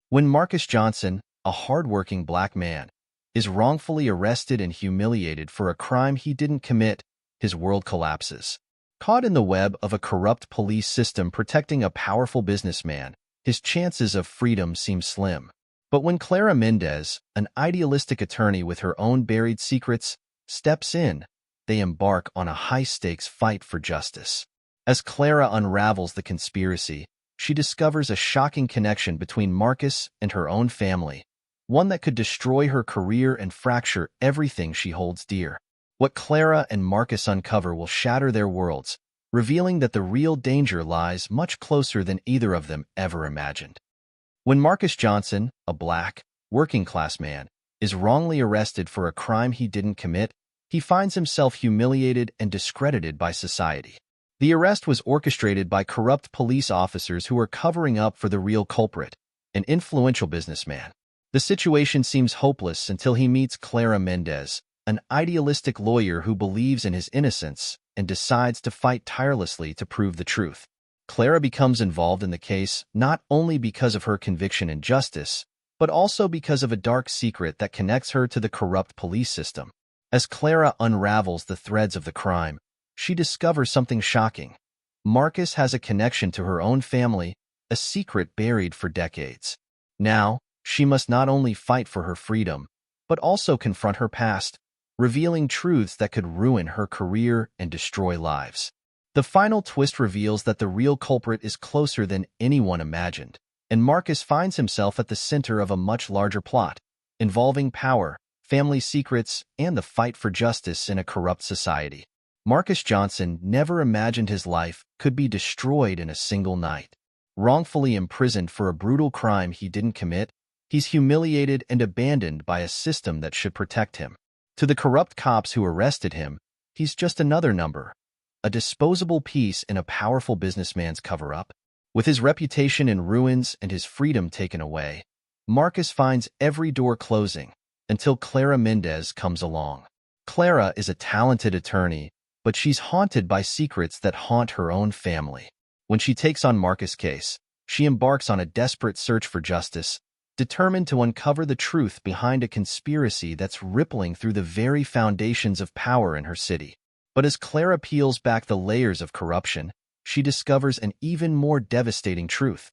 When Marcus Johnson, a hardworking black man, is wrongfully arrested and humiliated for a crime he didn't commit, his world collapses. Caught in the web of a corrupt police system protecting a powerful businessman, his chances of freedom seem slim. But when Clara Mendez, an idealistic attorney with her own buried secrets, steps in, they embark on a high-stakes fight for justice. As Clara unravels the conspiracy, she discovers a shocking connection between Marcus and her own family, one that could destroy her career and fracture everything she holds dear. What Clara and Marcus uncover will shatter their worlds, revealing that the real danger lies much closer than either of them ever imagined. When Marcus Johnson, a black, working-class man, is wrongly arrested for a crime he didn't commit, he finds himself humiliated and discredited by society. The arrest was orchestrated by corrupt police officers who were covering up for the real culprit, an influential businessman. The situation seems hopeless until he meets Clara Mendez, an idealistic lawyer who believes in his innocence and decides to fight tirelessly to prove the truth. Clara becomes involved in the case not only because of her conviction and justice, but also because of a dark secret that connects her to the corrupt police system. As Clara unravels the threads of the crime, she discovers something shocking. Marcus has a connection to her own family, a secret buried for decades. Now, she must not only fight for her freedom, but also confront her past, revealing truths that could ruin her career and destroy lives. The final twist reveals that the real culprit is closer than anyone imagined, and Marcus finds himself at the center of a much larger plot, involving power, family secrets, and the fight for justice in a corrupt society. Marcus Johnson never imagined his life could be destroyed in a single night. Wrongfully imprisoned for a brutal crime he didn't commit, he's humiliated and abandoned by a system that should protect him. To the corrupt cops who arrested him, he's just another number, a disposable piece in a powerful businessman's cover-up. With his reputation in ruins and his freedom taken away, Marcus finds every door closing until Clara Mendez comes along. Clara is a talented attorney, but she's haunted by secrets that haunt her own family. When she takes on Marcus' case, she embarks on a desperate search for justice, determined to uncover the truth behind a conspiracy that's rippling through the very foundations of power in her city. But as Clara peels back the layers of corruption, she discovers an even more devastating truth.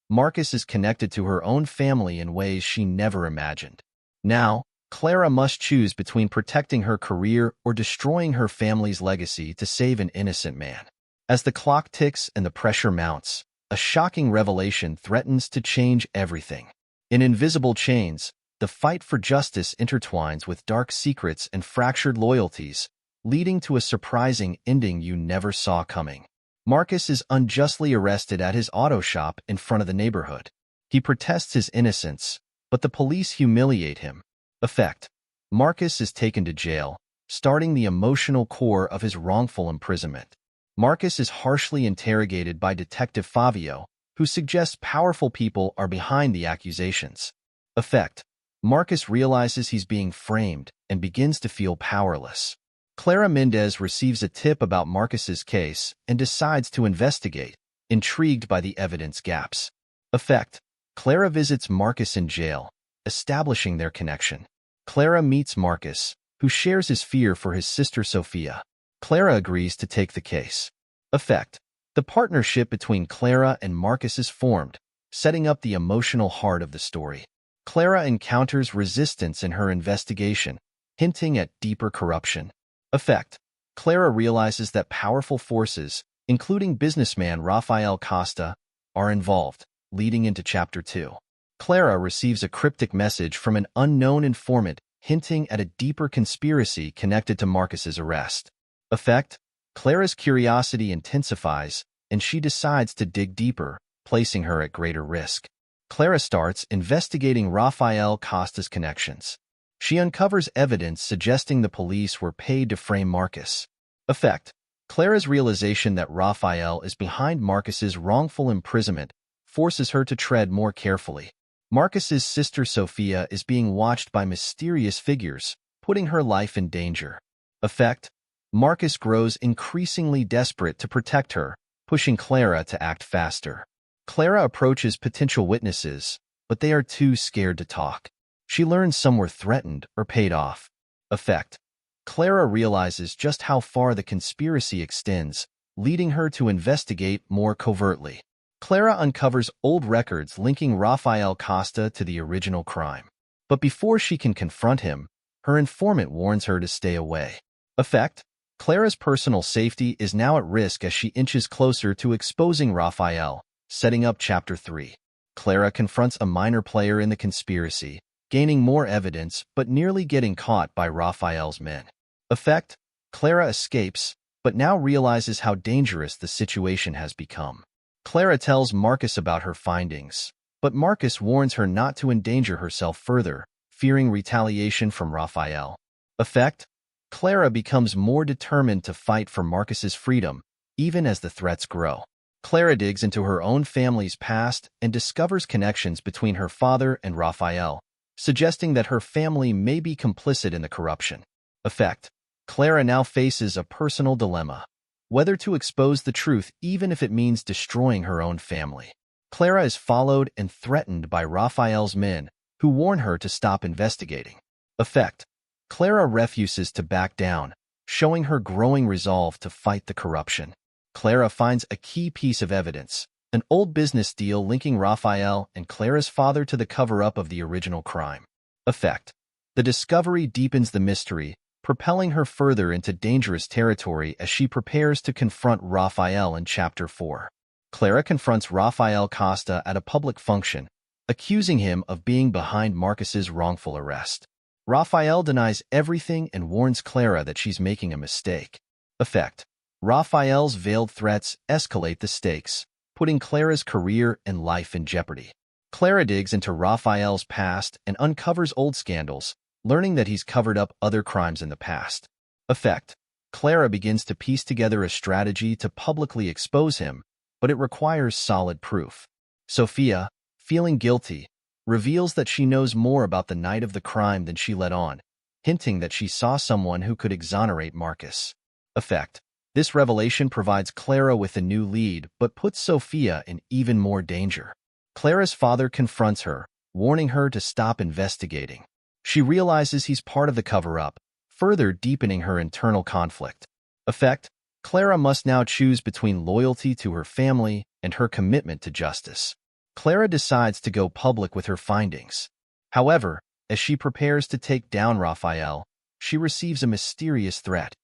Marcus is connected to her own family in ways she never imagined. Now, Clara must choose between protecting her career or destroying her family's legacy to save an innocent man. As the clock ticks and the pressure mounts, a shocking revelation threatens to change everything. In invisible chains, the fight for justice intertwines with dark secrets and fractured loyalties, leading to a surprising ending you never saw coming. Marcus is unjustly arrested at his auto shop in front of the neighborhood. He protests his innocence, but the police humiliate him. Effect: Marcus is taken to jail, starting the emotional core of his wrongful imprisonment. Marcus is harshly interrogated by Detective Fabio, who suggests powerful people are behind the accusations. Effect: Marcus realizes he's being framed and begins to feel powerless. Clara Mendez receives a tip about Marcus's case and decides to investigate, intrigued by the evidence gaps. Effect: Clara visits Marcus in jail, establishing their connection. Clara meets Marcus, who shares his fear for his sister Sophia. Clara agrees to take the case. Effect: The partnership between Clara and Marcus is formed, setting up the emotional heart of the story. Clara encounters resistance in her investigation, hinting at deeper corruption. Effect: Clara realizes that powerful forces, including businessman Rafael Costa, are involved, leading into Chapter 2. Clara receives a cryptic message from an unknown informant hinting at a deeper conspiracy connected to Marcus's arrest. Effect: Clara's curiosity intensifies, and she decides to dig deeper, placing her at greater risk. Clara starts investigating Rafael Costa's connections. She uncovers evidence suggesting the police were paid to frame Marcus. Effect: Clara's realization that Rafael is behind Marcus's wrongful imprisonment forces her to tread more carefully. Marcus's sister Sophia is being watched by mysterious figures, putting her life in danger. Effect: Marcus grows increasingly desperate to protect her, pushing Clara to act faster. Clara approaches potential witnesses, but they are too scared to talk. She learns some were threatened or paid off. Effect: Clara realizes just how far the conspiracy extends, leading her to investigate more covertly. Clara uncovers old records linking Rafael Costa to the original crime. But before she can confront him, her informant warns her to stay away. Effect: Clara's personal safety is now at risk as she inches closer to exposing Rafael, setting up Chapter 3. Clara confronts a minor player in the conspiracy, gaining more evidence but nearly getting caught by Rafael's men. Effect: Clara escapes, but now realizes how dangerous the situation has become. Clara tells Marcus about her findings, but Marcus warns her not to endanger herself further, fearing retaliation from Rafael. Effect: Clara becomes more determined to fight for Marcus's freedom, even as the threats grow. Clara digs into her own family's past and discovers connections between her father and Rafael, suggesting that her family may be complicit in the corruption. Effect: Clara now faces a personal dilemma: whether to expose the truth even if it means destroying her own family. Clara is followed and threatened by Rafael's men, who warn her to stop investigating. Effect: Clara refuses to back down, showing her growing resolve to fight the corruption. Clara finds a key piece of evidence: an old business deal linking Rafael and Clara's father to the cover-up of the original crime. Effect: The discovery deepens the mystery, propelling her further into dangerous territory as she prepares to confront Rafael in Chapter 4. Clara confronts Rafael Costa at a public function, accusing him of being behind Marcus's wrongful arrest. Rafael denies everything and warns Clara that she's making a mistake. Effect: Rafael's veiled threats escalate the stakes, putting Clara's career and life in jeopardy. Clara digs into Rafael's past and uncovers old scandals, learning that he's covered up other crimes in the past. Effect: Clara begins to piece together a strategy to publicly expose him, but it requires solid proof. Sophia, feeling guilty, reveals that she knows more about the night of the crime than she let on, hinting that she saw someone who could exonerate Marcus. Effect: This revelation provides Clara with a new lead, but puts Sophia in even more danger. Clara's father confronts her, warning her to stop investigating. She realizes he's part of the cover-up, further deepening her internal conflict. Effect: Clara must now choose between loyalty to her family and her commitment to justice. Clara decides to go public with her findings. However, as she prepares to take down Rafael, she receives a mysterious threat.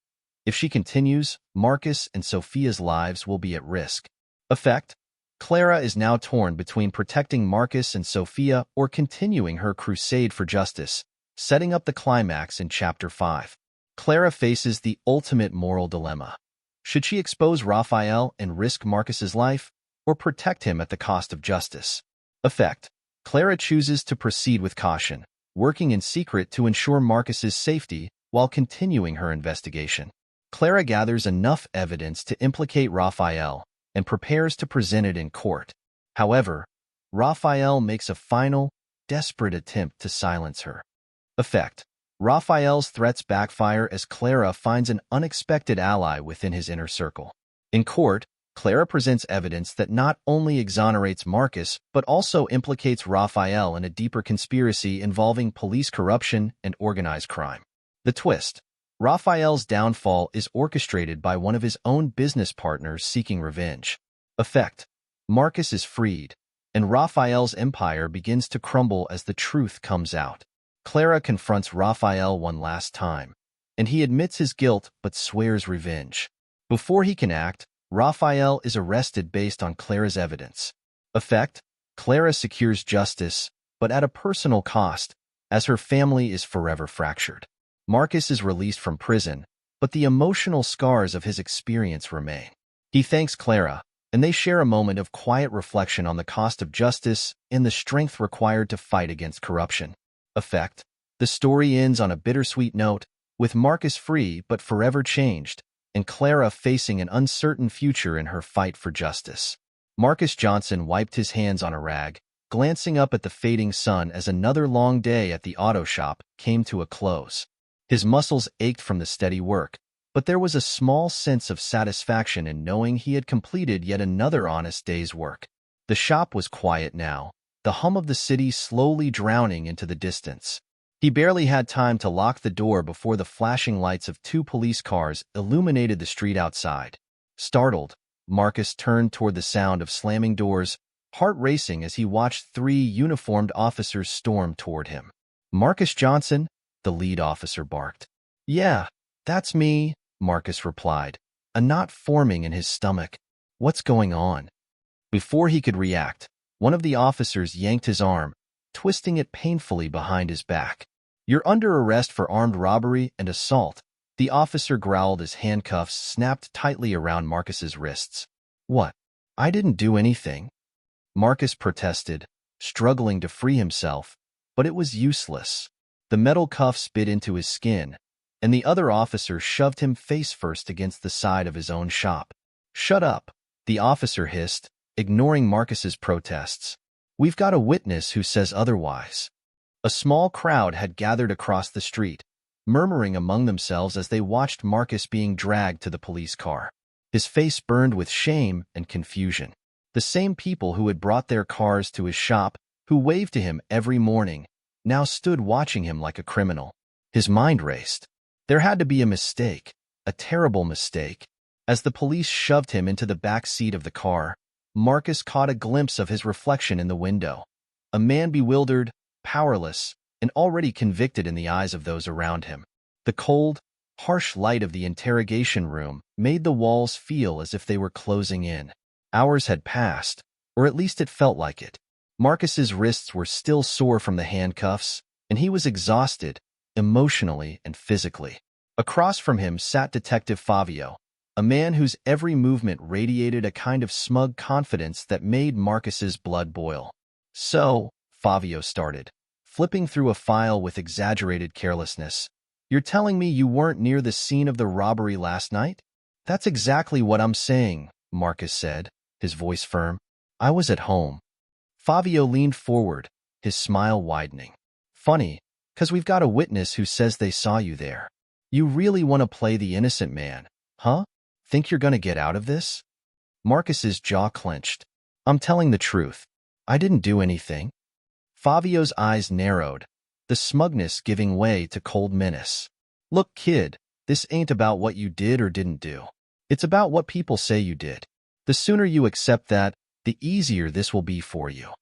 If she continues, Marcus and Sophia's lives will be at risk. Effect: Clara is now torn between protecting Marcus and Sophia or continuing her crusade for justice, setting up the climax in Chapter 5. Clara faces the ultimate moral dilemma. Should she expose Rafael and risk Marcus's life, or protect him at the cost of justice? Effect: Clara chooses to proceed with caution, working in secret to ensure Marcus's safety while continuing her investigation. Clara gathers enough evidence to implicate Rafael and prepares to present it in court. However, Rafael makes a final, desperate attempt to silence her. Effect: Rafael's threats backfire as Clara finds an unexpected ally within his inner circle. In court, Clara presents evidence that not only exonerates Marcus, but also implicates Rafael in a deeper conspiracy involving police corruption and organized crime. The twist: Rafael's downfall is orchestrated by one of his own business partners seeking revenge. Effect: Marcus is freed, and Rafael's empire begins to crumble as the truth comes out. Clara confronts Rafael one last time, and he admits his guilt but swears revenge. Before he can act, Rafael is arrested based on Clara's evidence. Effect: Clara secures justice, but at a personal cost, as her family is forever fractured. Marcus is released from prison, but the emotional scars of his experience remain. He thanks Clara, and they share a moment of quiet reflection on the cost of justice and the strength required to fight against corruption. Effect: The story ends on a bittersweet note, with Marcus free but forever changed, and Clara facing an uncertain future in her fight for justice. Marcus Johnson wiped his hands on a rag, glancing up at the fading sun as another long day at the auto shop came to a close. His muscles ached from the steady work, but there was a small sense of satisfaction in knowing he had completed yet another honest day's work. The shop was quiet now, the hum of the city slowly drowning into the distance. He barely had time to lock the door before the flashing lights of two police cars illuminated the street outside. Startled, Marcus turned toward the sound of slamming doors, heart racing as he watched three uniformed officers storm toward him. "Marcus Johnson?" the lead officer barked. "Yeah, that's me," Marcus replied, a knot forming in his stomach. "What's going on?" Before he could react, one of the officers yanked his arm, twisting it painfully behind his back. "You're under arrest for armed robbery and assault," the officer growled as handcuffs snapped tightly around Marcus's wrists. "What? I didn't do anything," Marcus protested, struggling to free himself, but it was useless. The metal cuffs bit into his skin, and the other officer shoved him face first against the side of his own shop. "Shut up," the officer hissed, ignoring Marcus's protests. "We've got a witness who says otherwise." A small crowd had gathered across the street, murmuring among themselves as they watched Marcus being dragged to the police car. His face burned with shame and confusion. The same people who had brought their cars to his shop, who waved to him every morning, now stood watching him like a criminal. His mind raced. There had to be a mistake, a terrible mistake. As the police shoved him into the back seat of the car, Marcus caught a glimpse of his reflection in the window. A man bewildered, powerless, and already convicted in the eyes of those around him. The cold, harsh light of the interrogation room made the walls feel as if they were closing in. Hours had passed, or at least it felt like it. Marcus's wrists were still sore from the handcuffs, and he was exhausted, emotionally and physically. Across from him sat Detective Fabio, a man whose every movement radiated a kind of smug confidence that made Marcus's blood boil. "So," Fabio started, flipping through a file with exaggerated carelessness, "you're telling me you weren't near the scene of the robbery last night?" "That's exactly what I'm saying," Marcus said, his voice firm. "I was at home." Fabio leaned forward, his smile widening. "Funny, 'cause we've got a witness who says they saw you there. You really want to play the innocent man, huh? Think you're going to get out of this?" Marcus's jaw clenched. "I'm telling the truth. I didn't do anything." Fabio's eyes narrowed, the smugness giving way to cold menace. "Look, kid, this ain't about what you did or didn't do. It's about what people say you did. The sooner you accept that, the easier this will be for you."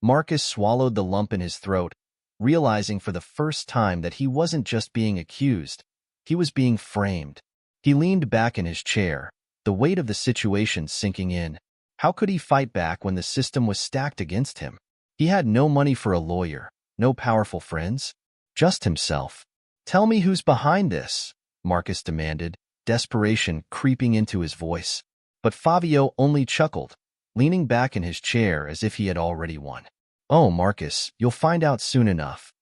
Marcus swallowed the lump in his throat, realizing for the first time that he wasn't just being accused, he was being framed. He leaned back in his chair, the weight of the situation sinking in. How could he fight back when the system was stacked against him? He had no money for a lawyer, no powerful friends, just himself. "Tell me who's behind this," Marcus demanded, desperation creeping into his voice. But Fabio only chuckled, leaning back in his chair as if he had already won. "Oh, Marcus, you'll find out soon enough."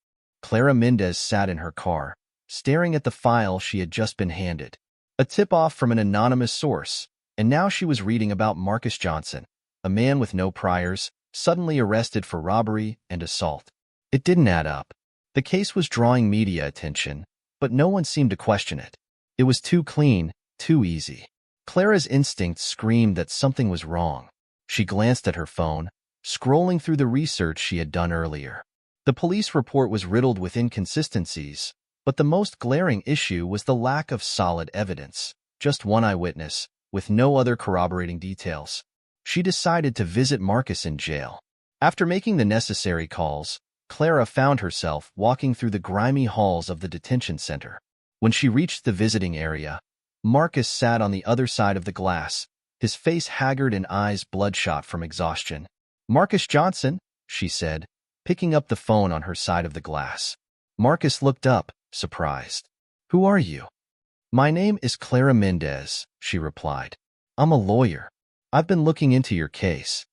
Clara Mendez sat in her car, staring at the file she had just been handed. A tip-off from an anonymous source, and now she was reading about Marcus Johnson, a man with no priors, suddenly arrested for robbery and assault. It didn't add up. The case was drawing media attention, but no one seemed to question it. It was too clean, too easy. Clara's instincts screamed that something was wrong. She glanced at her phone, scrolling through the research she had done earlier. The police report was riddled with inconsistencies, but the most glaring issue was the lack of solid evidence. Just one eyewitness, with no other corroborating details. She decided to visit Marcus in jail. After making the necessary calls, Clara found herself walking through the grimy halls of the detention center. When she reached the visiting area, Marcus sat on the other side of the glass, his face haggard and eyes bloodshot from exhaustion. "Marcus Johnson," she said, picking up the phone on her side of the glass. Marcus looked up, surprised. "Who are you?" "My name is Clara Mendez," she replied. "I'm a lawyer. I've been looking into your case."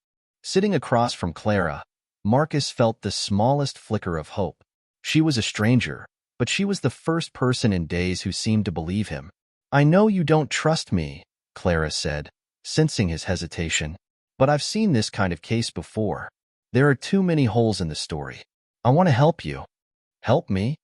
Sitting across from Clara, Marcus felt the smallest flicker of hope. She was a stranger, but she was the first person in days who seemed to believe him. "I know you don't trust me," Clara said, sensing his hesitation, "but I've seen this kind of case before. There are too many holes in the story. I want to help you." "Help me?"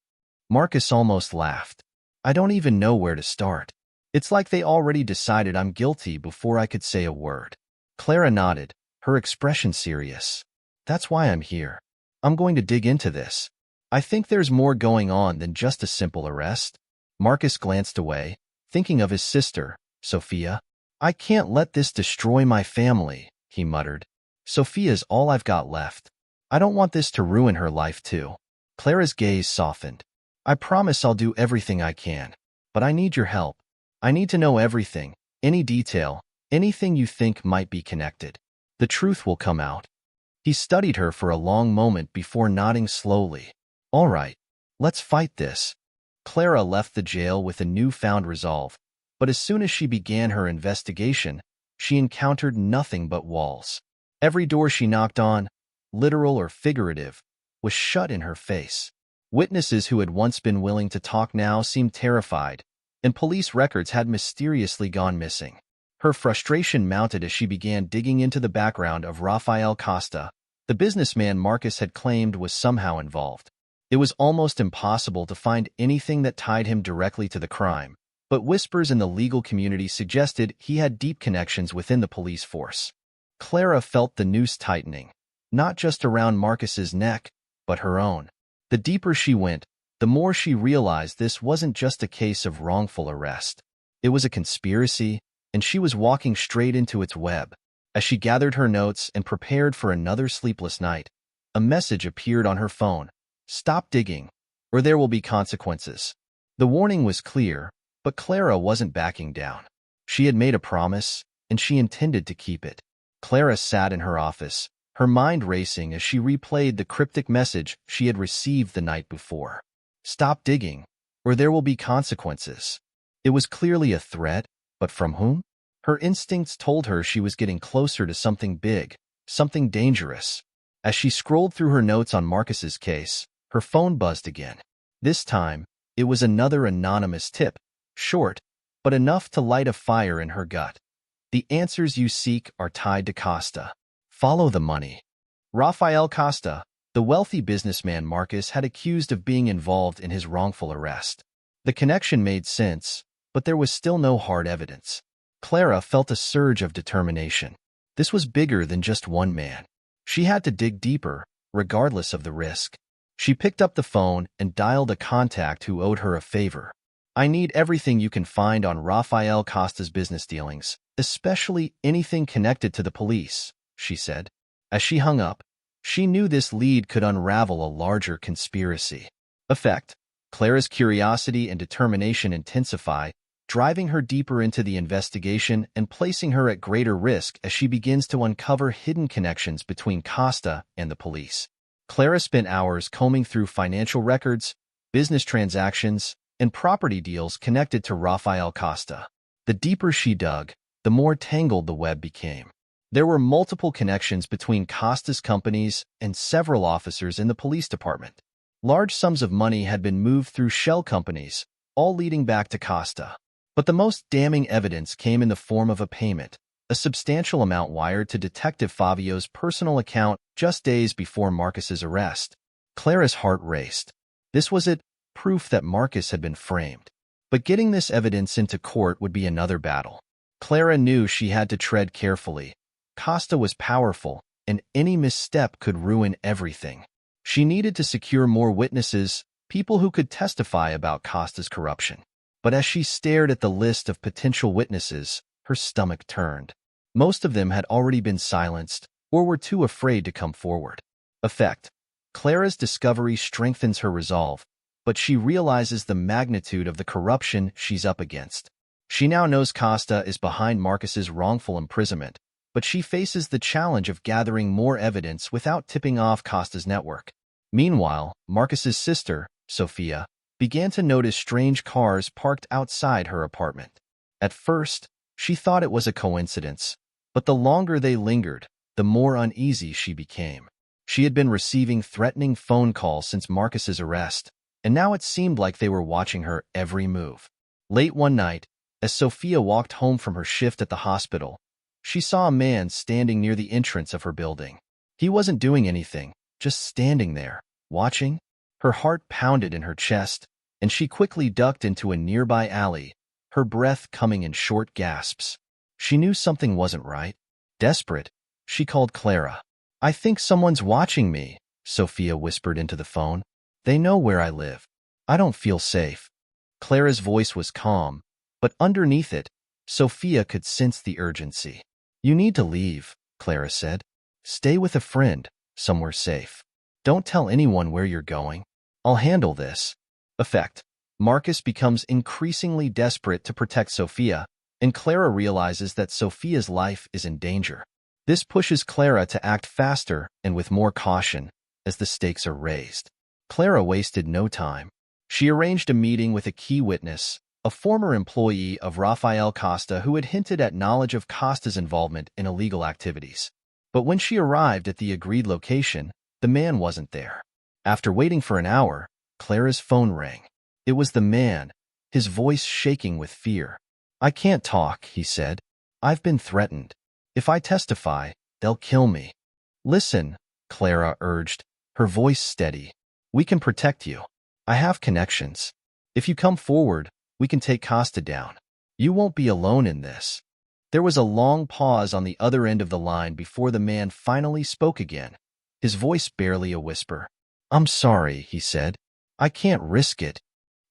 Marcus almost laughed. "I don't even know where to start. It's like they already decided I'm guilty before I could say a word." Clara nodded, her expression serious. That's why I'm here. I'm going to dig into this. I think there's more going on than just a simple arrest. Marcus glanced away, thinking of his sister, Sophia. I can't let this destroy my family, he muttered. Sophia's all I've got left. I don't want this to ruin her life too. Clara's gaze softened. I promise I'll do everything I can. But I need your help. I need to know everything, any detail, anything you think might be connected. The truth will come out. He studied her for a long moment before nodding slowly. All right, let's fight this. Clara left the jail with a newfound resolve, but as soon as she began her investigation, she encountered nothing but walls. Every door she knocked on, literal or figurative, was shut in her face. Witnesses who had once been willing to talk now seemed terrified, and police records had mysteriously gone missing. Her frustration mounted as she began digging into the background of Rafael Costa, the businessman Marcus had claimed was somehow involved. It was almost impossible to find anything that tied him directly to the crime, but whispers in the legal community suggested he had deep connections within the police force. Clara felt the noose tightening, not just around Marcus's neck, but her own. The deeper she went, the more she realized this wasn't just a case of wrongful arrest. It was a conspiracy, and she was walking straight into its web. As she gathered her notes and prepared for another sleepless night, a message appeared on her phone. Stop digging, or there will be consequences. The warning was clear, but Clara wasn't backing down. She had made a promise, and she intended to keep it. Clara sat in her office, her mind racing as she replayed the cryptic message she had received the night before. Stop digging, or there will be consequences. It was clearly a threat, but from whom? Her instincts told her she was getting closer to something big, something dangerous. As she scrolled through her notes on Marcus's case, her phone buzzed again. This time, it was another anonymous tip, short, but enough to light a fire in her gut. The answers you seek are tied to Costa. Follow the money. Rafael Costa, the wealthy businessman Marcus had accused of being involved in his wrongful arrest. The connection made sense, but there was still no hard evidence. Clara felt a surge of determination. This was bigger than just one man. She had to dig deeper, regardless of the risk. She picked up the phone and dialed a contact who owed her a favor. I need everything you can find on Rafael Costa's business dealings, especially anything connected to the police, she said. As she hung up, she knew this lead could unravel a larger conspiracy. Effect. Clara's curiosity and determination intensify, driving her deeper into the investigation and placing her at greater risk as she begins to uncover hidden connections between Costa and the police. Clara spent hours combing through financial records, business transactions, and property deals connected to Rafael Costa. The deeper she dug, the more tangled the web became. There were multiple connections between Costa's companies and several officers in the police department. Large sums of money had been moved through shell companies, all leading back to Costa. But the most damning evidence came in the form of a payment, a substantial amount wired to Detective Fabio's personal account just days before Marcus's arrest. Clara's heart raced. This was it, proof that Marcus had been framed. But getting this evidence into court would be another battle. Clara knew she had to tread carefully. Costa was powerful, and any misstep could ruin everything. She needed to secure more witnesses, people who could testify about Costa's corruption. But as she stared at the list of potential witnesses, her stomach turned. Most of them had already been silenced or were too afraid to come forward. Effect. Clara's discovery strengthens her resolve, but she realizes the magnitude of the corruption she's up against. She now knows Costa is behind Marcus's wrongful imprisonment, but she faces the challenge of gathering more evidence without tipping off Costa's network. Meanwhile, Marcus's sister, Sophia, began to notice strange cars parked outside her apartment. At first, she thought it was a coincidence, but the longer they lingered, the more uneasy she became. She had been receiving threatening phone calls since Marcus's arrest, and now it seemed like they were watching her every move. Late one night, as Sophia walked home from her shift at the hospital, she saw a man standing near the entrance of her building. He wasn't doing anything, just standing there, watching. Her heart pounded in her chest, and she quickly ducked into a nearby alley, her breath coming in short gasps. She knew something wasn't right. Desperate, she called Clara. "I think someone's watching me," Sophia whispered into the phone. "They know where I live. I don't feel safe." Clara's voice was calm, but underneath it, Sophia could sense the urgency. "You need to leave," Clara said. "Stay with a friend, somewhere safe. Don't tell anyone where you're going. I'll handle this." Effect. Marcus becomes increasingly desperate to protect Sophia, and Clara realizes that Sophia's life is in danger. This pushes Clara to act faster and with more caution as the stakes are raised. Clara wasted no time. She arranged a meeting with a key witness, a former employee of Rafael Costa who had hinted at knowledge of Costa's involvement in illegal activities. But when she arrived at the agreed location, the man wasn't there. After waiting for an hour, Clara's phone rang. It was the man, his voice shaking with fear. "I can't talk," he said. "I've been threatened. If I testify, they'll kill me." "Listen," Clara urged, her voice steady. "We can protect you. I have connections. If you come forward, we can take Costa down. You won't be alone in this." There was a long pause on the other end of the line before the man finally spoke again, his voice barely a whisper. "I'm sorry," he said. "I can't risk it."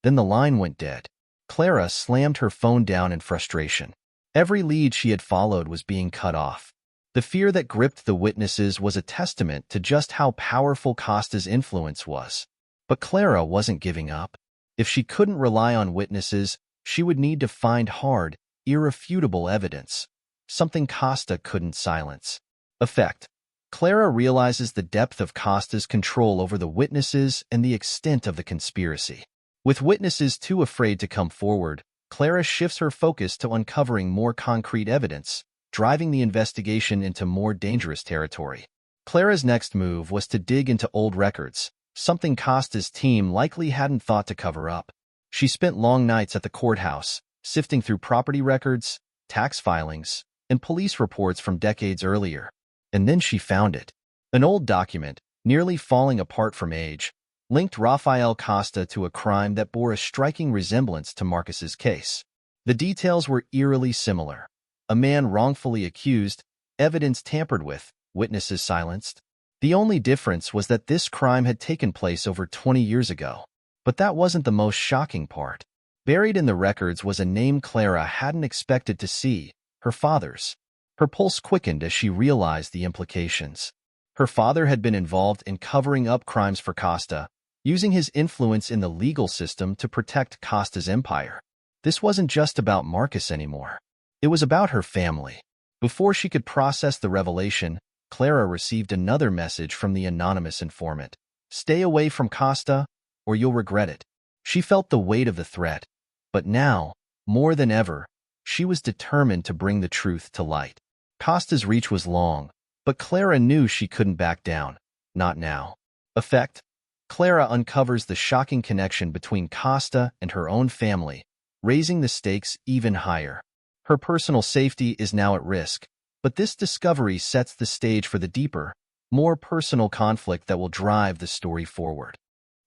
Then the line went dead. Clara slammed her phone down in frustration. Every lead she had followed was being cut off. The fear that gripped the witnesses was a testament to just how powerful Costa's influence was. But Clara wasn't giving up. If she couldn't rely on witnesses, she would need to find hard, irrefutable evidence, something Costa couldn't silence. Effect. Clara realizes the depth of Costa's control over the witnesses and the extent of the conspiracy. With witnesses too afraid to come forward, Clara shifts her focus to uncovering more concrete evidence, driving the investigation into more dangerous territory. Clara's next move was to dig into old records, something Costa's team likely hadn't thought to cover up. She spent long nights at the courthouse, sifting through property records, tax filings, and police reports from decades earlier. And then she found it. An old document, nearly falling apart from age, linked Rafael Costa to a crime that bore a striking resemblance to Marcus's case. The details were eerily similar. A man wrongfully accused, evidence tampered with, witnesses silenced. The only difference was that this crime had taken place over 20 years ago. But that wasn't the most shocking part. Buried in the records was a name Clara hadn't expected to see, her father's. Her pulse quickened as she realized the implications. Her father had been involved in covering up crimes for Costa, using his influence in the legal system to protect Costa's empire. This wasn't just about Marcus anymore. It was about her family. Before she could process the revelation, Clara received another message from the anonymous informant. "Stay away from Costa, or you'll regret it." She felt the weight of the threat, but now, more than ever, she was determined to bring the truth to light. Costa's reach was long, but Clara knew she couldn't back down. Not now. Effect. Clara uncovers the shocking connection between Costa and her own family, raising the stakes even higher. Her personal safety is now at risk, but this discovery sets the stage for the deeper, more personal conflict that will drive the story forward.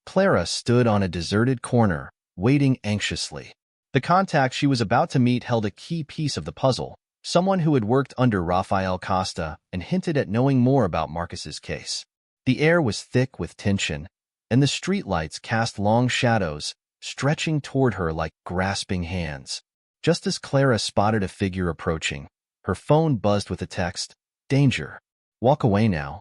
Clara stood on a deserted corner, waiting anxiously. The contact she was about to meet held a key piece of the puzzle, someone who had worked under Rafael Costa and hinted at knowing more about Marcus's case. The air was thick with tension, and the streetlights cast long shadows, stretching toward her like grasping hands. Just as Clara spotted a figure approaching, her phone buzzed with a text, "Danger. Walk away now."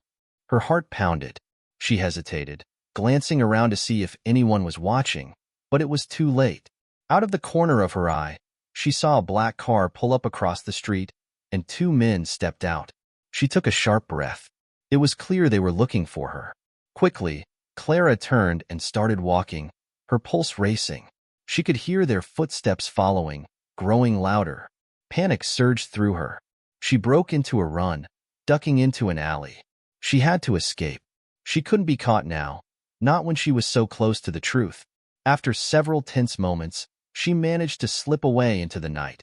Her heart pounded. She hesitated, glancing around to see if anyone was watching, but it was too late. Out of the corner of her eye, she saw a black car pull up across the street, and two men stepped out. She took a sharp breath. It was clear they were looking for her. Quickly, Clara turned and started walking, her pulse racing. She could hear their footsteps following, growing louder. Panic surged through her. She broke into a run, ducking into an alley. She had to escape. She couldn't be caught now, not when she was so close to the truth. After several tense moments, she managed to slip away into the night,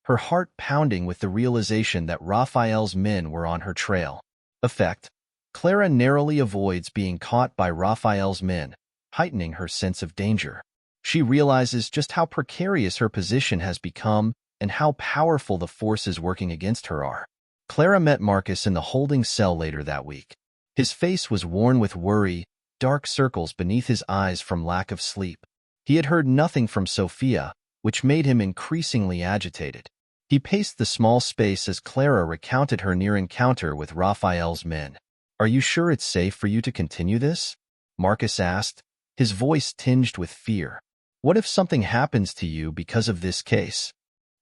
her heart pounding with the realization that Raphael's men were on her trail. Effect. Clara narrowly avoids being caught by Raphael's men, heightening her sense of danger. She realizes just how precarious her position has become and how powerful the forces working against her are. Clara met Marcus in the holding cell later that week. His face was worn with worry, dark circles beneath his eyes from lack of sleep. He had heard nothing from Sophia, which made him increasingly agitated. He paced the small space as Clara recounted her near encounter with Raphael's men. "Are you sure it's safe for you to continue this?" Marcus asked, his voice tinged with fear. "What if something happens to you because of this case?"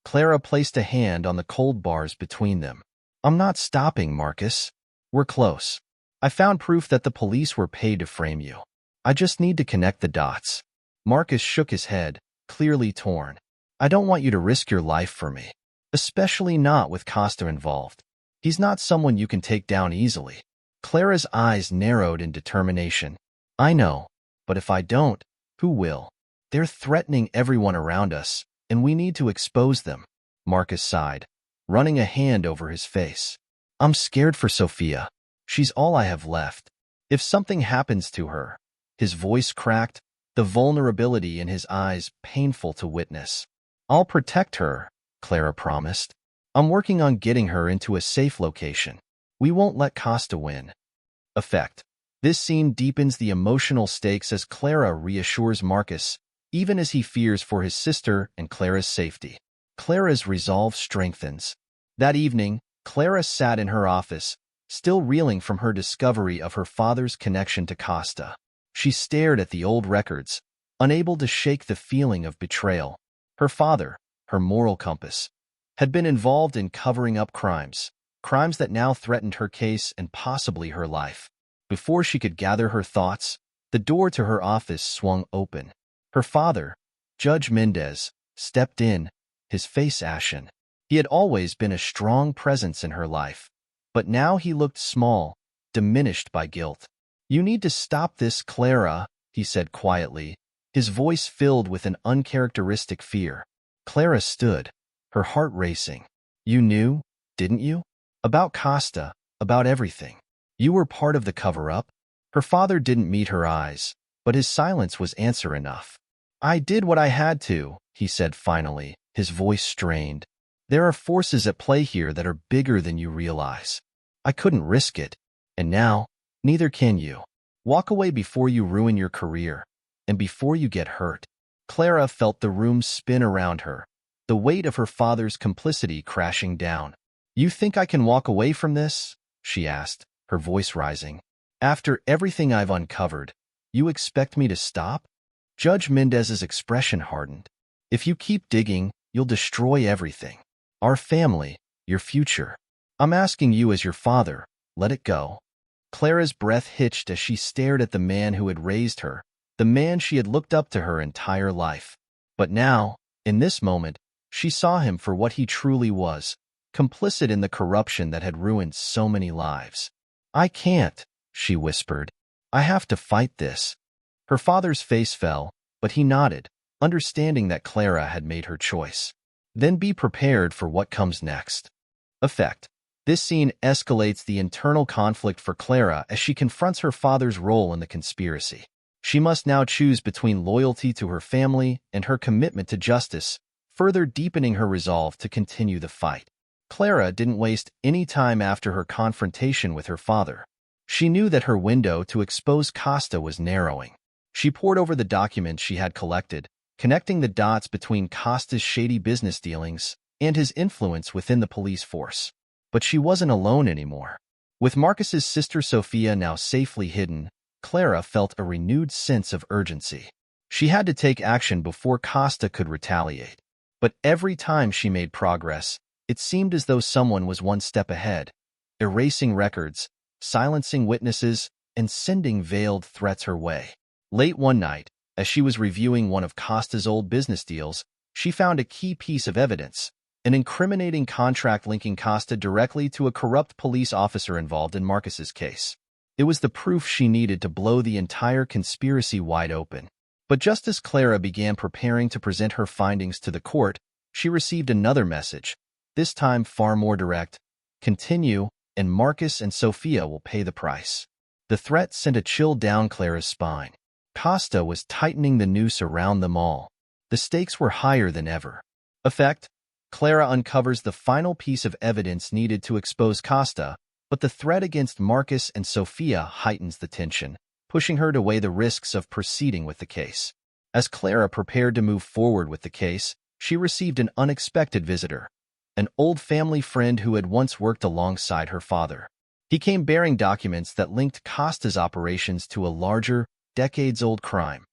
Clara placed a hand on the cold bars between them. "I'm not stopping, Marcus. We're close. I found proof that the police were paid to frame you. I just need to connect the dots." Marcus shook his head, clearly torn. "I don't want you to risk your life for me. Especially not with Costa involved. He's not someone you can take down easily." Clara's eyes narrowed in determination. "I know, but if I don't, who will? They're threatening everyone around us, and we need to expose them." Marcus sighed, running a hand over his face. "I'm scared for Sophia. She's all I have left. If something happens to her..." His voice cracked, the vulnerability in his eyes painful to witness. "I'll protect her," Clara promised. "I'm working on getting her into a safe location. We won't let Costa win." Effect. This scene deepens the emotional stakes as Clara reassures Marcus, even as he fears for his sister and Clara's safety. Clara's resolve strengthens. That evening, Clara sat in her office, still reeling from her discovery of her father's connection to Costa. She stared at the old records, unable to shake the feeling of betrayal. Her father, her moral compass, had been involved in covering up crimes that now threatened her case and possibly her life. Before she could gather her thoughts, the door to her office swung open. Her father, Judge Mendez, stepped in, his face ashen. He had always been a strong presence in her life, but now he looked small, diminished by guilt. "You need to stop this, Clara," he said quietly, his voice filled with an uncharacteristic fear. Clara stood, her heart racing. "You knew, didn't you? About Costa, about everything. You were part of the cover-up?" Her father didn't meet her eyes, but his silence was answer enough. "I did what I had to," he said finally, his voice strained. "There are forces at play here that are bigger than you realize. I couldn't risk it, and now, neither can you. Walk away before you ruin your career, and before you get hurt." Clara felt the room spin around her, the weight of her father's complicity crashing down. "You think I can walk away from this?" she asked, her voice rising. "After everything I've uncovered, you expect me to stop?" Judge Mendez's expression hardened. "If you keep digging, you'll destroy everything. Our family, your future. I'm asking you as your father, let it go." Clara's breath hitched as she stared at the man who had raised her, the man she had looked up to her entire life. But now, in this moment, she saw him for what he truly was, complicit in the corruption that had ruined so many lives. "I can't," she whispered. "I have to fight this." Her father's face fell, but he nodded, understanding that Clara had made her choice. "Then be prepared for what comes next." Effect. This scene escalates the internal conflict for Clara as she confronts her father's role in the conspiracy. She must now choose between loyalty to her family and her commitment to justice, further deepening her resolve to continue the fight. Clara didn't waste any time after her confrontation with her father. She knew that her window to expose Costa was narrowing. She pored over the documents she had collected, connecting the dots between Costa's shady business dealings and his influence within the police force. But she wasn't alone anymore. With Marcus's sister Sophia now safely hidden, Clara felt a renewed sense of urgency. She had to take action before Costa could retaliate. But every time she made progress, it seemed as though someone was one step ahead, erasing records, silencing witnesses, and sending veiled threats her way. Late one night, as she was reviewing one of Costa's old business deals, she found a key piece of evidence, an incriminating contract linking Costa directly to a corrupt police officer involved in Marcus's case. It was the proof she needed to blow the entire conspiracy wide open. But just as Clara began preparing to present her findings to the court, she received another message, this time far more direct. "Continue, and Marcus and Sophia will pay the price." The threat sent a chill down Clara's spine. Costa was tightening the noose around them all. The stakes were higher than ever. Effect. Clara uncovers the final piece of evidence needed to expose Costa, But the threat against Marcus and Sophia heightens the tension, pushing her to weigh the risks of proceeding with the case. As Clara prepared to move forward with the case, she received an unexpected visitor, an old family friend who had once worked alongside her father. He came bearing documents that linked Costa's operations to a larger, decades-old crime,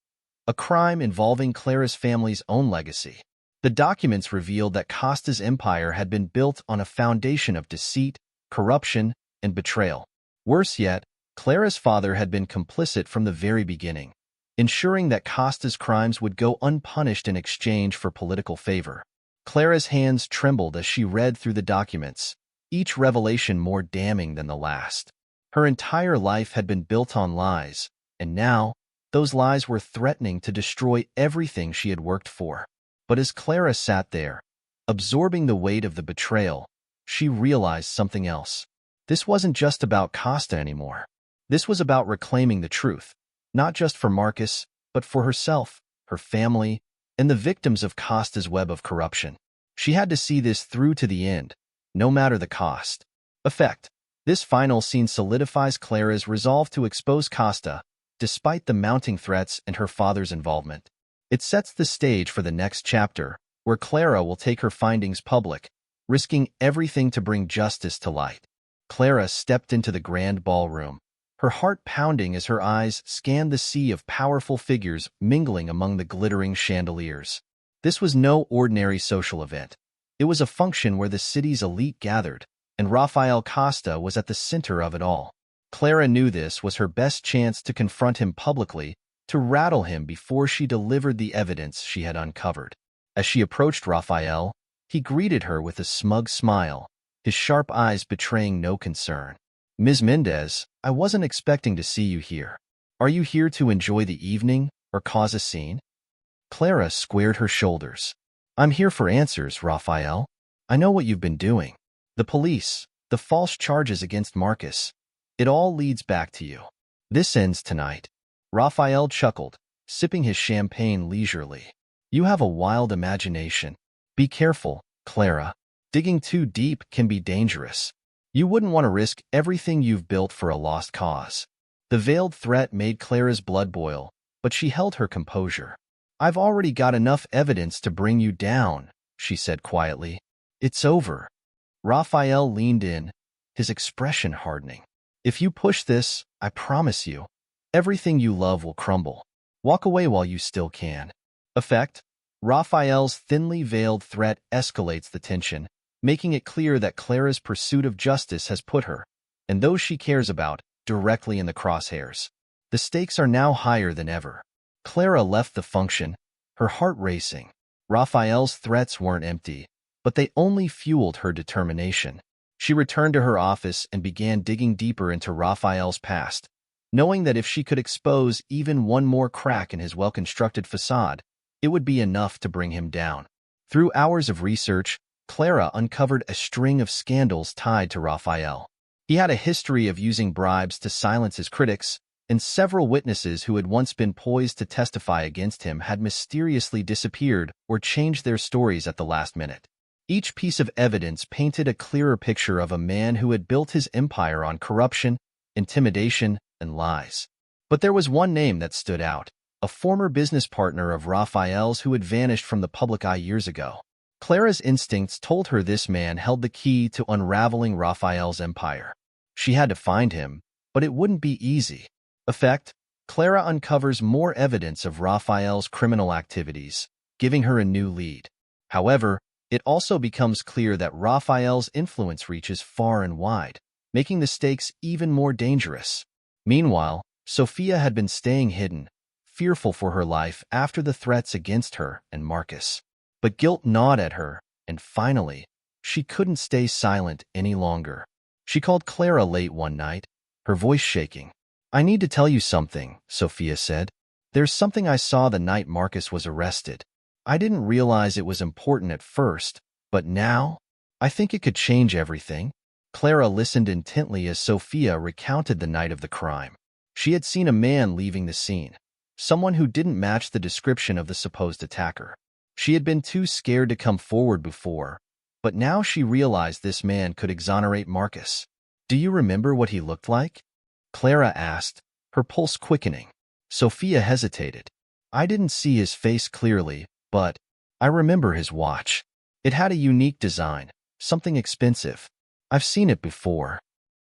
a crime involving Clara's family's own legacy. The documents revealed that Costa's empire had been built on a foundation of deceit, corruption, and betrayal. Worse yet, Clara's father had been complicit from the very beginning, ensuring that Costa's crimes would go unpunished in exchange for political favor. Clara's hands trembled as she read through the documents, each revelation more damning than the last. Her entire life had been built on lies, and now, those lies were threatening to destroy everything she had worked for. But as Clara sat there, absorbing the weight of the betrayal, she realized something else. This wasn't just about Costa anymore. This was about reclaiming the truth, not just for Marcus, but for herself, her family, and the victims of Costa's web of corruption. She had to see this through to the end, no matter the cost. Effect. This final scene solidifies Clara's resolve to expose Costa, despite the mounting threats and her father's involvement. It sets the stage for the next chapter, where Clara will take her findings public, risking everything to bring justice to light. Clara stepped into the grand ballroom, her heart pounding as her eyes scanned the sea of powerful figures mingling among the glittering chandeliers. This was no ordinary social event. It was a function where the city's elite gathered, and Rafael Costa was at the center of it all. Clara knew this was her best chance to confront him publicly, to rattle him before she delivered the evidence she had uncovered. As she approached Rafael, he greeted her with a smug smile, his sharp eyes betraying no concern. "Ms. Mendez, I wasn't expecting to see you here. Are you here to enjoy the evening or cause a scene?" Clara squared her shoulders. "I'm here for answers, Rafael. I know what you've been doing. The police, the false charges against Marcus. It all leads back to you. This ends tonight." Rafael chuckled, sipping his champagne leisurely. "You have a wild imagination. Be careful, Clara. Digging too deep can be dangerous. You wouldn't want to risk everything you've built for a lost cause." The veiled threat made Clara's blood boil, but she held her composure. "I've already got enough evidence to bring you down," she said quietly. "It's over." Rafael leaned in, his expression hardening. "If you push this, I promise you, everything you love will crumble. Walk away while you still can." Effect. Rafael's thinly veiled threat escalates the tension, making it clear that Clara's pursuit of justice has put her, and those she cares about, directly in the crosshairs. The stakes are now higher than ever. Clara left the function, her heart racing. Rafael's threats weren't empty, but they only fueled her determination. She returned to her office and began digging deeper into Rafael's past, knowing that if she could expose even one more crack in his well-constructed facade, it would be enough to bring him down. Through hours of research, Clara uncovered a string of scandals tied to Rafael. He had a history of using bribes to silence his critics, and several witnesses who had once been poised to testify against him had mysteriously disappeared or changed their stories at the last minute. Each piece of evidence painted a clearer picture of a man who had built his empire on corruption, intimidation, and lies. But there was one name that stood out, a former business partner of Rafael's who had vanished from the public eye years ago. Clara's instincts told her this man held the key to unraveling Rafael's empire. She had to find him, but it wouldn't be easy. Effect. Clara uncovers more evidence of Rafael's criminal activities, giving her a new lead. However, it also becomes clear that Rafael's influence reaches far and wide, making the stakes even more dangerous. Meanwhile, Sophia had been staying hidden, fearful for her life after the threats against her and Marcus. But guilt gnawed at her, and finally, she couldn't stay silent any longer. She called Clara late one night, her voice shaking. "I need to tell you something," Sophia said. "There's something I saw the night Marcus was arrested. I didn't realize it was important at first, but now, I think it could change everything." Clara listened intently as Sophia recounted the night of the crime. She had seen a man leaving the scene, someone who didn't match the description of the supposed attacker. She had been too scared to come forward before, but now she realized this man could exonerate Marcus. Do you remember what he looked like? Clara asked, her pulse quickening. Sophia hesitated. I didn't see his face clearly, but I remember his watch. It had a unique design, something expensive. I've seen it before.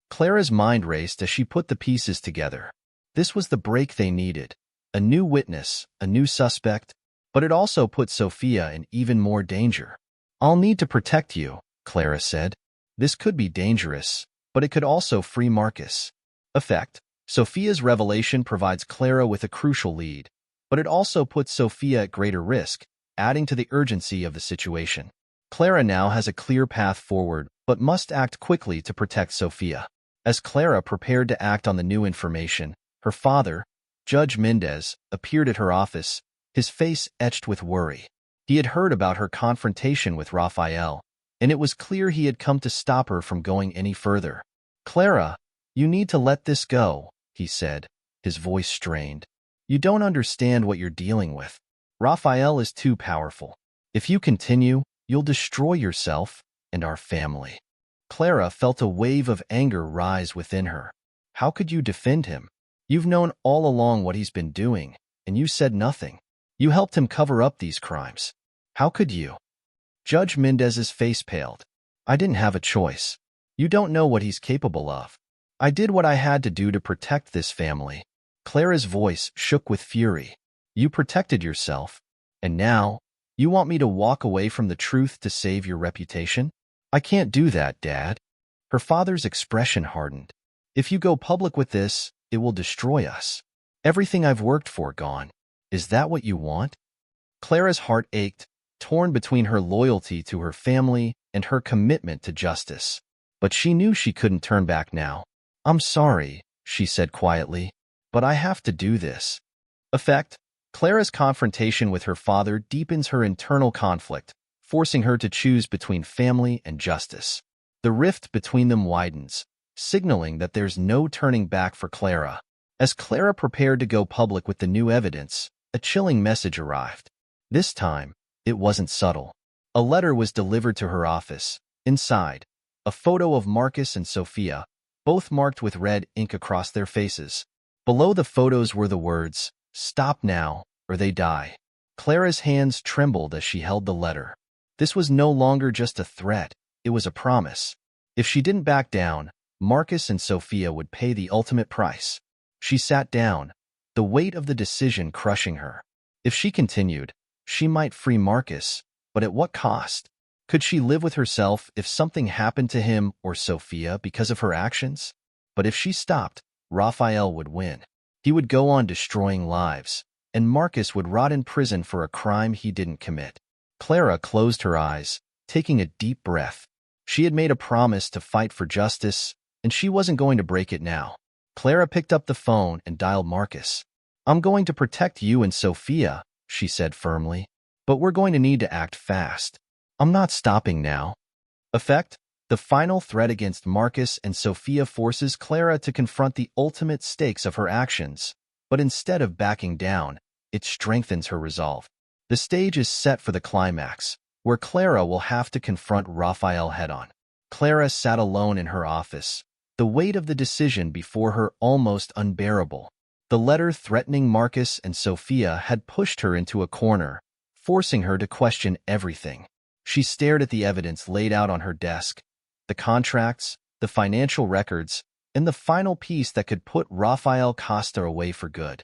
Clara's mind raced as she put the pieces together. This was the break they needed. A new witness, a new suspect, but it also put Sophia in even more danger. I'll need to protect you, Clara said. This could be dangerous, but it could also free Marcus. Effect: Sophia's revelation provides Clara with a crucial lead, but it also puts Sophia at greater risk, adding to the urgency of the situation. Clara now has a clear path forward, but must act quickly to protect Sophia. As Clara prepared to act on the new information, her father, Judge Mendez, appeared at her office, his face etched with worry. He had heard about her confrontation with Raphael, and it was clear he had come to stop her from going any further. Clara, you need to let this go, he said, his voice strained. You don't understand what you're dealing with. Raphael is too powerful. If you continue, you'll destroy yourself and our family. Clara felt a wave of anger rise within her. How could you defend him? You've known all along what he's been doing, and you said nothing. You helped him cover up these crimes. How could you? Judge Mendez's face paled. I didn't have a choice. You don't know what he's capable of. I did what I had to do to protect this family. Clara's voice shook with fury. You protected yourself, and now you want me to walk away from the truth to save your reputation? I can't do that, Dad. Her father's expression hardened. If you go public with this, it will destroy us. Everything I've worked for gone. Is that what you want? Clara's heart ached, torn between her loyalty to her family and her commitment to justice. But she knew she couldn't turn back now. I'm sorry, she said quietly, but I have to do this. Effect: Clara's confrontation with her father deepens her internal conflict, forcing her to choose between family and justice. The rift between them widens, signaling that there's no turning back for Clara. As Clara prepared to go public with the new evidence, a chilling message arrived. This time, it wasn't subtle. A letter was delivered to her office. Inside, a photo of Marcus and Sophia, both marked with red ink across their faces. Below the photos were the words, "Stop now, or they die." Clara's hands trembled as she held the letter. This was no longer just a threat, it was a promise. If she didn't back down, Marcus and Sophia would pay the ultimate price. She sat down, the weight of the decision crushing her. If she continued, she might free Marcus, but at what cost? Could she live with herself if something happened to him or Sophia because of her actions? But if she stopped, Raphael would win. He would go on destroying lives, and Marcus would rot in prison for a crime he didn't commit. Clara closed her eyes, taking a deep breath. She had made a promise to fight for justice, and she wasn't going to break it now. Clara picked up the phone and dialed Marcus. I'm going to protect you and Sophia, she said firmly, but we're going to need to act fast. I'm not stopping now. Effect: the final threat against Marcus and Sophia forces Clara to confront the ultimate stakes of her actions, but instead of backing down, it strengthens her resolve. The stage is set for the climax, where Clara will have to confront Raphael head-on. Clara sat alone in her office, the weight of the decision before her almost unbearable. The letter threatening Marcus and Sophia had pushed her into a corner, forcing her to question everything. She stared at the evidence laid out on her desk, the contracts, the financial records, and the final piece that could put Rafael Costa away for good.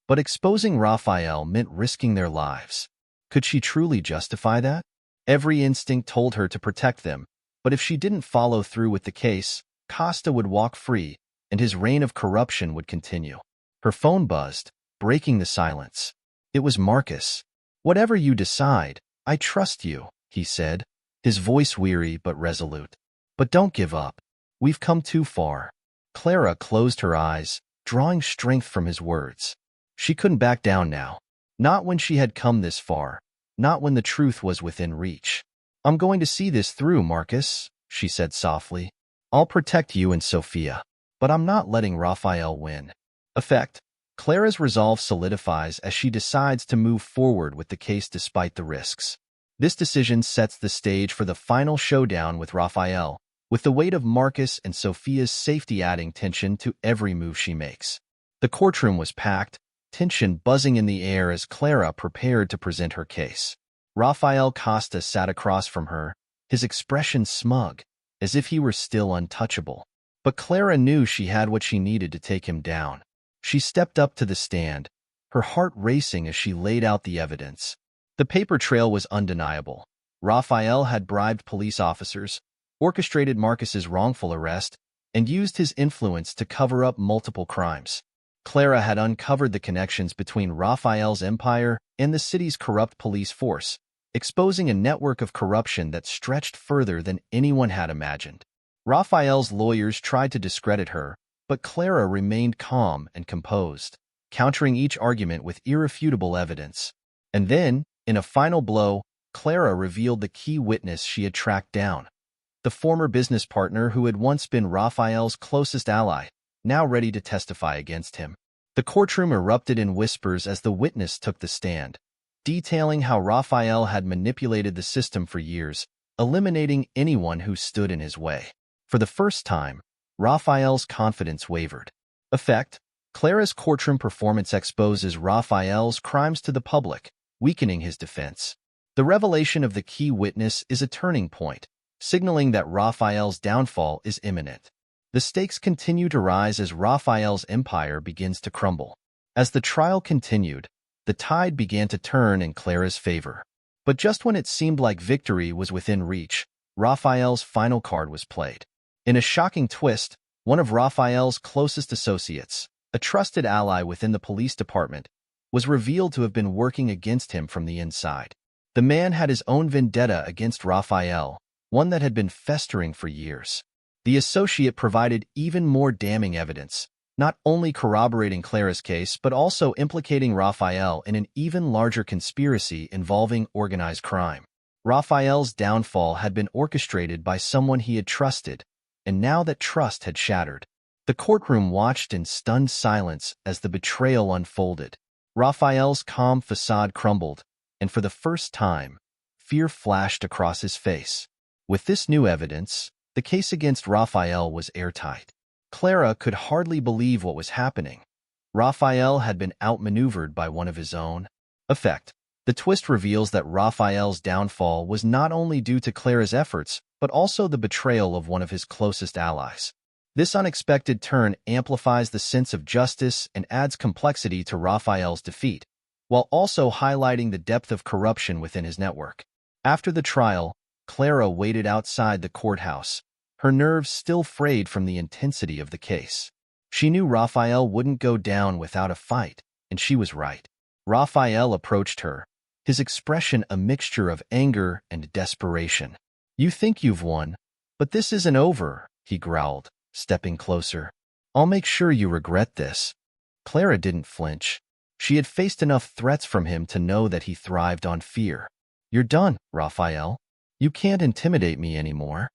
But exposing Raphael meant risking their lives. Could she truly justify that? Every instinct told her to protect them, but if she didn't follow through with the case, Costa would walk free, and his reign of corruption would continue. Her phone buzzed, breaking the silence. It was Marcus. Whatever you decide, I trust you, he said, his voice weary but resolute. But don't give up. We've come too far. Clara closed her eyes, drawing strength from his words. She couldn't back down now. Not when she had come this far. Not when the truth was within reach. I'm going to see this through, Marcus, she said softly. I'll protect you and Sophia. But I'm not letting Raphael win. Effect: Clara's resolve solidifies as she decides to move forward with the case despite the risks. This decision sets the stage for the final showdown with Raphael, with the weight of Marcus and Sophia's safety adding tension to every move she makes. The courtroom was packed, tension buzzing in the air as Clara prepared to present her case. Rafael Costa sat across from her, his expression smug, as if he were still untouchable. But Clara knew she had what she needed to take him down. She stepped up to the stand, her heart racing as she laid out the evidence. The paper trail was undeniable. Rafael had bribed police officers, orchestrated Marcus's wrongful arrest, and used his influence to cover up multiple crimes. Clara had uncovered the connections between Rafael's empire and the city's corrupt police force, exposing a network of corruption that stretched further than anyone had imagined. Rafael's lawyers tried to discredit her, but Clara remained calm and composed, countering each argument with irrefutable evidence. And then, in a final blow, Clara revealed the key witness she had tracked down, the former business partner who had once been Rafael's closest ally, now ready to testify against him. The courtroom erupted in whispers as the witness took the stand, detailing how Rafael had manipulated the system for years, eliminating anyone who stood in his way. For the first time, Rafael's confidence wavered. Effect: Clara's courtroom performance exposes Rafael's crimes to the public, weakening his defense. The revelation of the key witness is a turning point, signaling that Rafael's downfall is imminent. The stakes continue to rise as Rafael's empire begins to crumble. As the trial continued, the tide began to turn in Clara's favor. But just when it seemed like victory was within reach, Rafael's final card was played. In a shocking twist, one of Rafael's closest associates, a trusted ally within the police department, was revealed to have been working against him from the inside. The man had his own vendetta against Rafael, one that had been festering for years. The associate provided even more damning evidence, not only corroborating Clara's case but also implicating Rafael in an even larger conspiracy involving organized crime. Rafael's downfall had been orchestrated by someone he had trusted, and now that trust had shattered. The courtroom watched in stunned silence as the betrayal unfolded. Rafael's calm facade crumbled, and for the first time, fear flashed across his face. With this new evidence, the case against Rafael was airtight. Clara could hardly believe what was happening. Rafael had been outmaneuvered by one of his own. Effect: the twist reveals that Rafael's downfall was not only due to Clara's efforts, but also the betrayal of one of his closest allies. This unexpected turn amplifies the sense of justice and adds complexity to Rafael's defeat, while also highlighting the depth of corruption within his network. After the trial, Clara waited outside the courthouse, her nerves still frayed from the intensity of the case. She knew Rafael wouldn't go down without a fight, and she was right. Rafael approached her, his expression a mixture of anger and desperation. "You think you've won, but this isn't over," he growled, stepping closer. "I'll make sure you regret this." Clara didn't flinch. She had faced enough threats from him to know that he thrived on fear. "You're done, Rafael. You can't intimidate me anymore."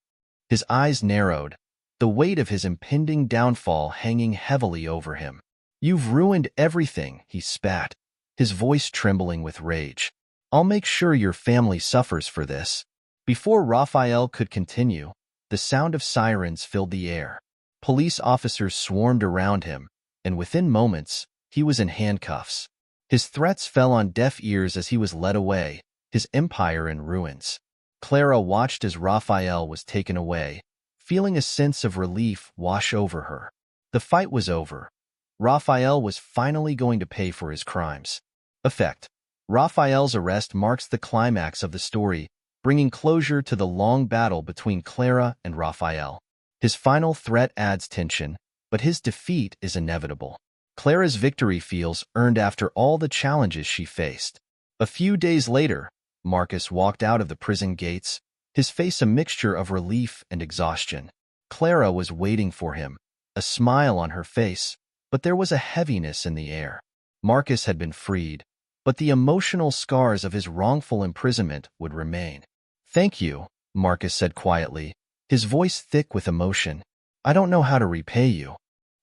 His eyes narrowed, the weight of his impending downfall hanging heavily over him. "You've ruined everything," he spat, his voice trembling with rage. "I'll make sure your family suffers for this." Before Rafael could continue, the sound of sirens filled the air. Police officers swarmed around him, and within moments, he was in handcuffs. His threats fell on deaf ears as he was led away, his empire in ruins. Clara watched as Rafael was taken away, feeling a sense of relief wash over her. The fight was over. Rafael was finally going to pay for his crimes. Effect: Rafael's arrest marks the climax of the story, bringing closure to the long battle between Clara and Rafael. His final threat adds tension, but his defeat is inevitable. Clara's victory feels earned after all the challenges she faced. A few days later, Marcus walked out of the prison gates, his face a mixture of relief and exhaustion. Clara was waiting for him, a smile on her face, but there was a heaviness in the air. Marcus had been freed, but the emotional scars of his wrongful imprisonment would remain. "Thank you," Marcus said quietly, his voice thick with emotion. "I don't know how to repay you."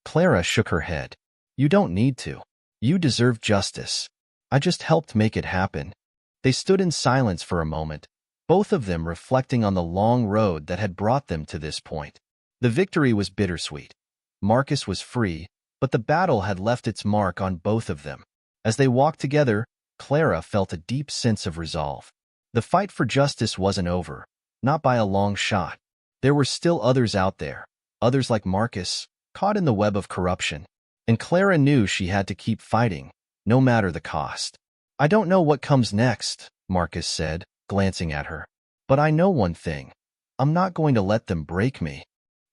Clara shook her head. "You don't need to. You deserve justice. I just helped make it happen." They stood in silence for a moment, both of them reflecting on the long road that had brought them to this point. The victory was bittersweet. Marcus was free, but the battle had left its mark on both of them. As they walked together, Clara felt a deep sense of resolve. The fight for justice wasn't over, not by a long shot. There were still others out there, others like Marcus, caught in the web of corruption. And Clara knew she had to keep fighting, no matter the cost. "I don't know what comes next," Marcus said, glancing at her. "But I know one thing. I'm not going to let them break me."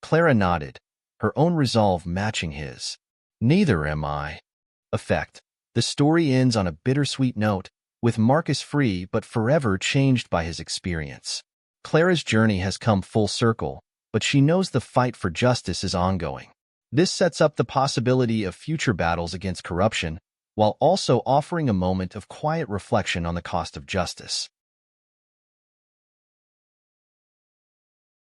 Clara nodded, her own resolve matching his. "Neither am I." Effect. The story ends on a bittersweet note, with Marcus free but forever changed by his experience. Clara's journey has come full circle, but she knows the fight for justice is ongoing. This sets up the possibility of future battles against corruption, while also offering a moment of quiet reflection on the cost of justice.